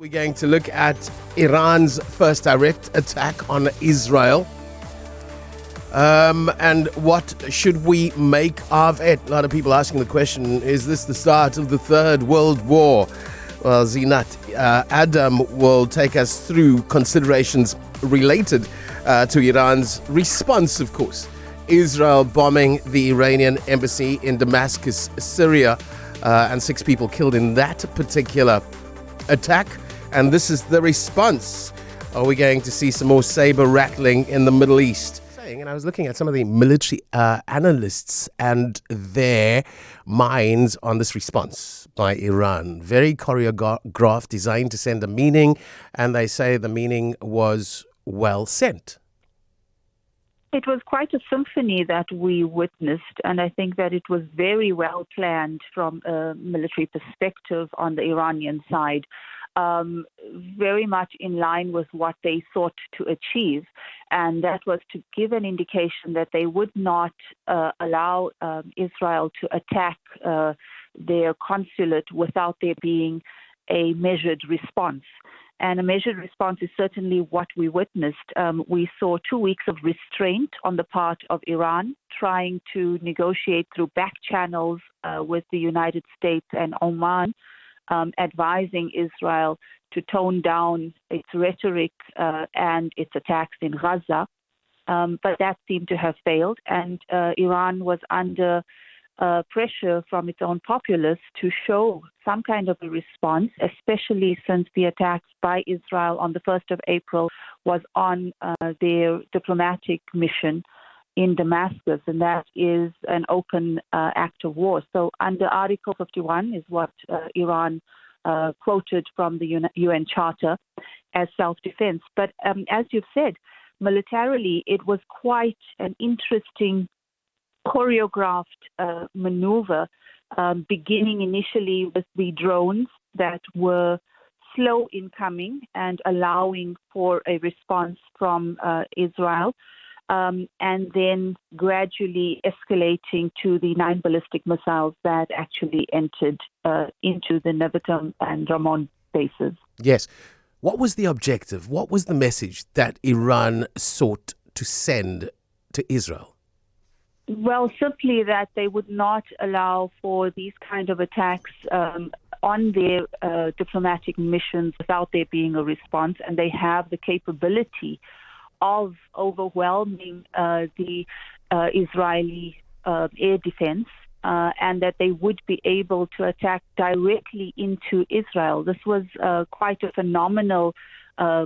We're going to look at Iran's first direct attack on Israel. And what should we make of it? A lot of people asking the question, is this the start of the Third World War? Well, Zeenat Adam will take us through considerations related to Iran's response, of course. Israel bombing the Iranian embassy in Damascus, Syria, and 6 people killed in that particular attack. And this is the response. Are we going to see some more saber rattling in the Middle East? And I was looking at some of the military analysts and their minds on this response by Iran. Very choreographed, designed to send a meaning, and they say the meaning was well sent. It was quite a symphony that we witnessed, and I think that it was very well planned from a military perspective on the Iranian side. Very much in line with what they sought to achieve, and that was to give an indication that they would not allow Israel to attack their consulate without there being a measured response. And a measured response is certainly what we witnessed. We saw 2 weeks of restraint on the part of Iran, trying to negotiate through back channels with the United States and Oman, advising Israel to tone down its rhetoric and its attacks in Gaza. But that seemed to have failed, and Iran was under pressure from its own populace to show some kind of a response, especially since the attacks by Israel on the 1st of April was on their diplomatic mission in Damascus, and that is an open act of war. So under Article 51 is what Iran quoted from the UN Charter as self-defense. But as you've said, militarily, it was quite an interesting choreographed maneuver, beginning initially with the drones that were slow in coming and allowing for a response from Israel. And then gradually escalating to the 9 ballistic missiles that actually entered into the Nevatim and Ramon bases. Yes. What was the objective? What was the message that Iran sought to send to Israel? Well, simply that they would not allow for these kind of attacks on their diplomatic missions without there being a response, and they have the capability of overwhelming the Israeli air defense, and that they would be able to attack directly into Israel. This was quite a phenomenal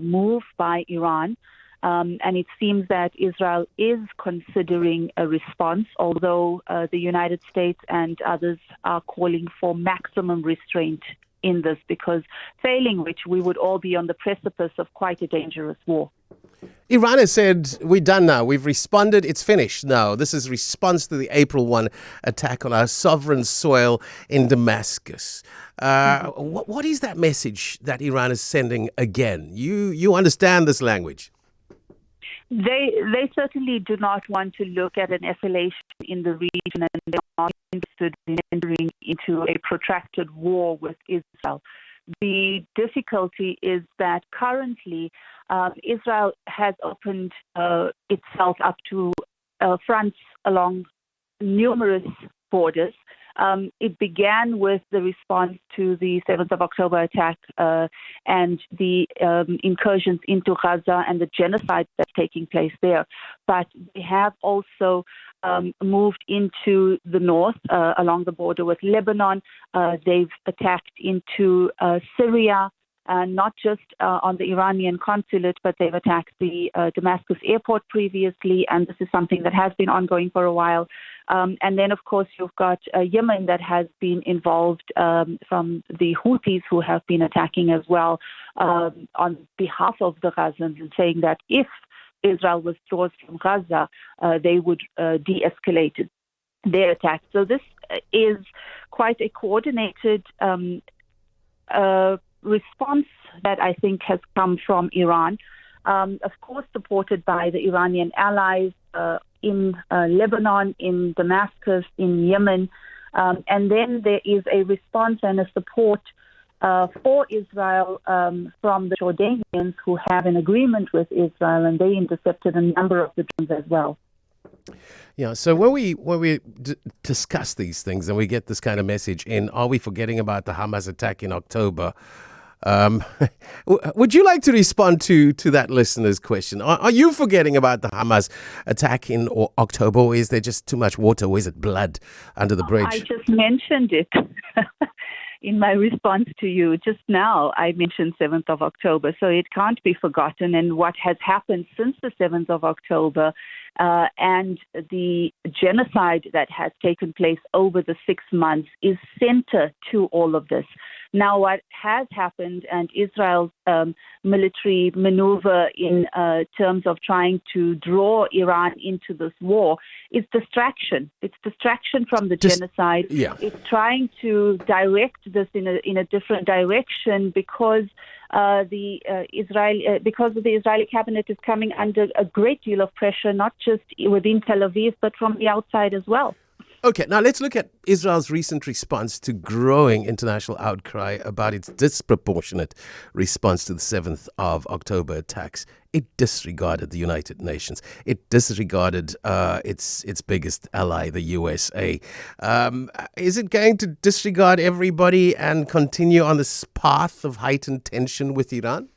move by Iran, and it seems that Israel is considering a response, although the United States and others are calling for maximum restraint in this, because failing which we would all be on the precipice of quite a dangerous war. Iran has said, we're done now. We've responded. It's finished now. This is response to the April 1 attack on our sovereign soil in Damascus. What is that message that Iran is sending again? You understand this language. They certainly do not want to look at an escalation in the region, and they are interested in entering into a protracted war with Israel. The difficulty is that currently Israel has opened itself up to fronts along numerous borders. It began with the response to the 7th of October attack and the incursions into Gaza and the genocide that's taking place there. But they have also moved into the north along the border with Lebanon. They've attacked into Syria, not just on the Iranian consulate, but they've attacked the Damascus airport previously, and this is something that has been ongoing for a while. And then, of course, you've got Yemen that has been involved from the Houthis, who have been attacking as well on behalf of the Gazans, and saying that if Israel withdraws from Gaza, they would de-escalate their attack. So this is quite a coordinated response that I think has come from Iran, of course supported by the Iranian allies in Lebanon, in Damascus, in Yemen. And then there is a response and a support for Israel from the Jordanians who have an agreement with Israel, and they intercepted a number of the drones as well. Yeah, so when we discuss these things and we get this kind of message in, are we forgetting about the Hamas attack in October? Would you like to respond to that listener's question? Are you forgetting about the Hamas attack in October, or is there just too much water, or is it blood under the bridge? I just mentioned it in my response to you just now. I mentioned 7th of October, so it can't be forgotten. And what has happened since the 7th of October and the genocide that has taken place over the 6 months is center to all of this. Now, what has happened, and Israel's military maneuver in terms of trying to draw Iran into this war, is distraction. It's distraction from the genocide. Yeah. It's trying to direct this in a different direction because the Israeli cabinet is coming under a great deal of pressure, not just within Tel Aviv, but from the outside as well. Okay, now let's look at Israel's recent response to growing international outcry about its disproportionate response to the 7th of October attacks. It disregarded the United Nations. It disregarded its biggest ally, the USA. Is it going to disregard everybody and continue on this path of heightened tension with Iran?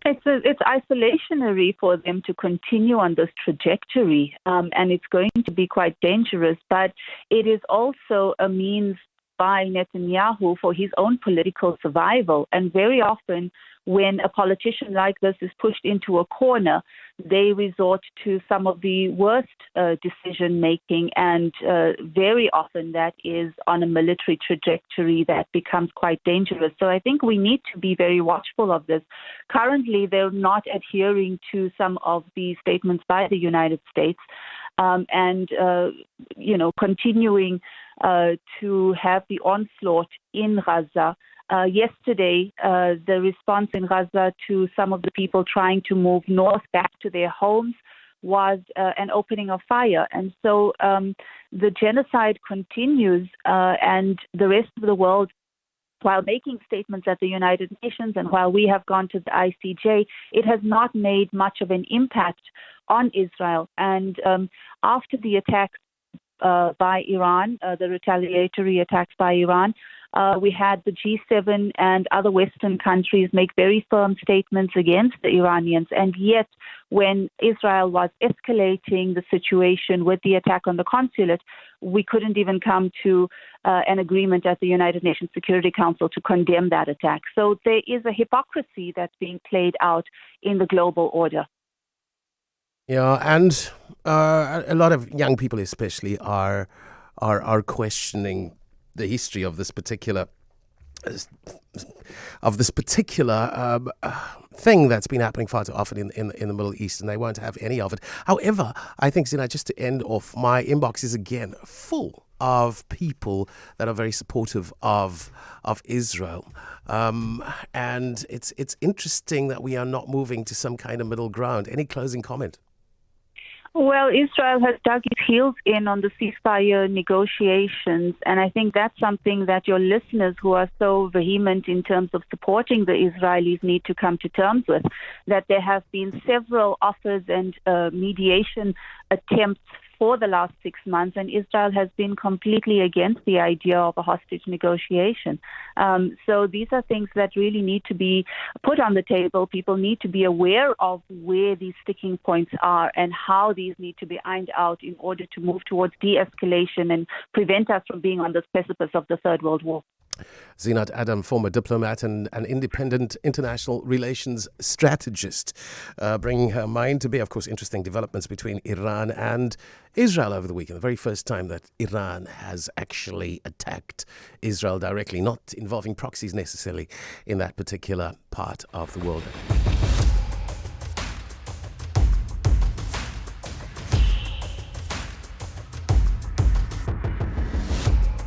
It's isolationary for them to continue on this trajectory, and it's going to be quite dangerous. But it is also a means by Netanyahu for his own political survival. And very often, when a politician like this is pushed into a corner, they resort to some of the worst decision-making, and very often that is on a military trajectory that becomes quite dangerous. So I think we need to be very watchful of this. Currently, they're not adhering to some of the statements by the United States and continuing to have the onslaught in Gaza. Yesterday, the response in Gaza to some of the people trying to move north back to their homes was an opening of fire. And so the genocide continues, and the rest of the world, while making statements at the United Nations and while we have gone to the ICJ, it has not made much of an impact on Israel. And after the attacks by Iran, the retaliatory attacks by Iran, we had the G7 and other Western countries make very firm statements against the Iranians. And yet, when Israel was escalating the situation with the attack on the consulate, we couldn't even come to an agreement at the United Nations Security Council to condemn that attack. So there is a hypocrisy that's being played out in the global order. Yeah, and a lot of young people especially are questioning the history of this particular thing that's been happening far too often in the Middle East, and they won't have any of it. However, I think, Zeenat, just to end off, my inbox is again full of people that are very supportive of Israel, and it's interesting that we are not moving to some kind of middle ground. Any closing comment? Well, Israel has dug its heels in on the ceasefire negotiations, and I think that's something that your listeners who are so vehement in terms of supporting the Israelis need to come to terms with, that there have been several offers and mediation attempts for the last 6 months, and Israel has been completely against the idea of a hostage negotiation. So these are things that really need to be put on the table. People need to be aware of where these sticking points are and how these need to be ironed out in order to move towards de-escalation and prevent us from being on the precipice of the Third World War. Zeenat Adam, former diplomat and an independent international relations strategist, bringing her mind to bear, of course, interesting developments between Iran and Israel over the weekend. The very first time that Iran has actually attacked Israel directly, not involving proxies necessarily in that particular part of the world.